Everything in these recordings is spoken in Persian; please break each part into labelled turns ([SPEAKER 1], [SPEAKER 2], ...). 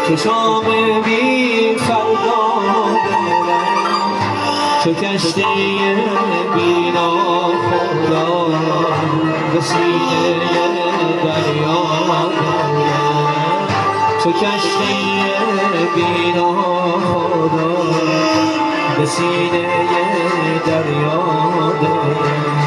[SPEAKER 1] چو شام بی فردا دلم چو کشتی بی ناخدا به سینه دریا دلم چو کشتی بی ناخدا به سینه دریا دلم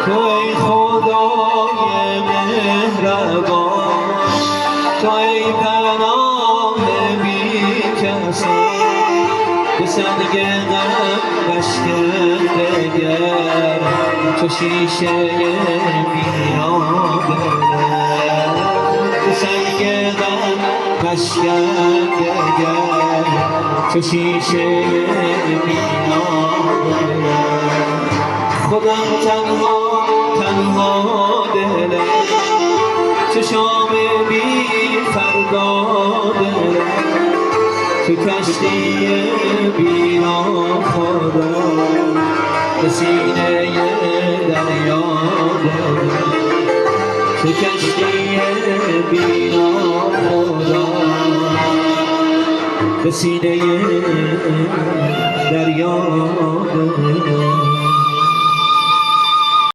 [SPEAKER 1] تو ای خدای مهربان تو ای پناه بی کسان به سنگ غم بشکنده تو شیشه مینا دلم تو سنگ غم بشکنده تو شیشه مینا دلم خودم تنها دلم چو شام بی فردا دلم تو کشتی بی ناخدا به سینه دریا دلم تو کشتی بی ناخدا به سینه دریا دلم